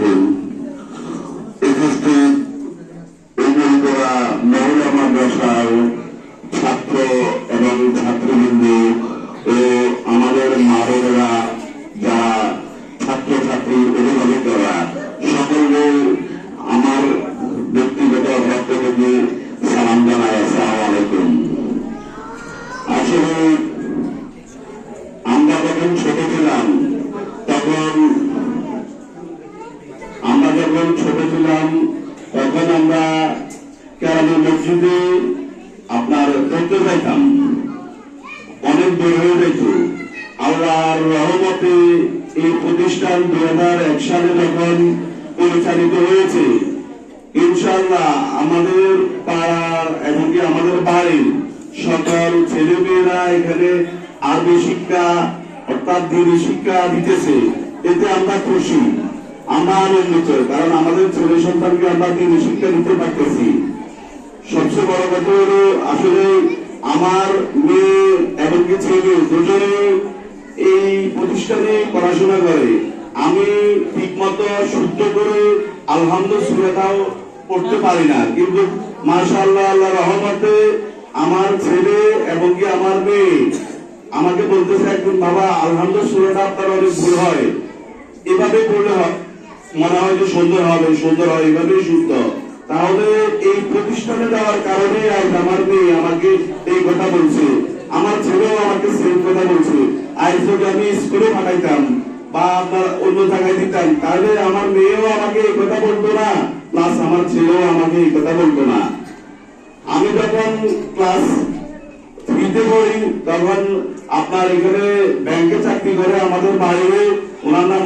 আলাইকুম। উপস্থিত উপজেলা মহিলা মাদ্রাসার ছাত্র এবং ছাত্রবৃন্দ ও আমাদের মা বোনেরা, যারা ছাত্রছাত্রী অভিভাবকরা, সকলকে আমার ব্যক্তিগত পক্ষ থেকে সালাম জানাই। আসসালামু আলাইকুম। আসলে আমরা যখন ছোট ছিলাম তখন আমরা কেরানি মসজিদে আপনার পড়তে যাইতাম, অনেক দূর হয়ে যেত। আল্লাহর রহমতে এই প্রতিষ্ঠান 2001 সালে যখন পরিচালিত হয়েছে, ইনশাআল্লাহ আমাদের পাড়ার এমনকি আমাদের বাড়ির সকল ছেলেমেয়েরা এখানে আরবি শিক্ষা অর্থাৎ দিনী শিক্ষা দিতেছে। এতে আমরা খুশি, আমরা আনন্দিত, কারণ আমাদের ছেলে সন্তানকে আমরা দিনী শিক্ষা দিতে পারতেছি। সবচেয়ে বড় কথা হলো আসলে আমার মেয়ে এমনকি ছেলে দুজনে এই প্রতিষ্ঠানে পড়াশোনা করে। আমি ঠিক মতো শুদ্ধ করে আলহামদুলিল্লাহ পড়তে পারি না, কিন্তু মাশাআল্লাহ আল্লাহর রহমতে আমার ছেলে এমনকি আমার মেয়ে আমাকে বলতেছে একদিন, বাবা আলহামদুলিল্লাহ আপনার অনেক ভুল হয়, এভাবে পড়লে মনে হয় যে সুন্দর হবে, সুন্দর হয়, এভাবেই শুদ্ধ। তাহলে এই প্রতিষ্ঠানে দেওয়ার কারণে আজ আমার মেয়ে আমাকে এই কথা বলছে, আমার ছেলেও আমাকে সেই কথা বলছে। আজ যদি আমি স্কুলে পাঠাইতাম বা আপনার অন্য জায়গায় দিতাম, তাহলে আমার মেয়েও আমাকে এই কথা বলতো না, প্লাস আমার ছেলেও আমাকে এই কথা বলতো না। আমি যখন ক্লাস 3-তে পড়ি তখন আপনার এখানে ব্যাংকে চাকরি করে আমাদের বাইরে, ওনার নাম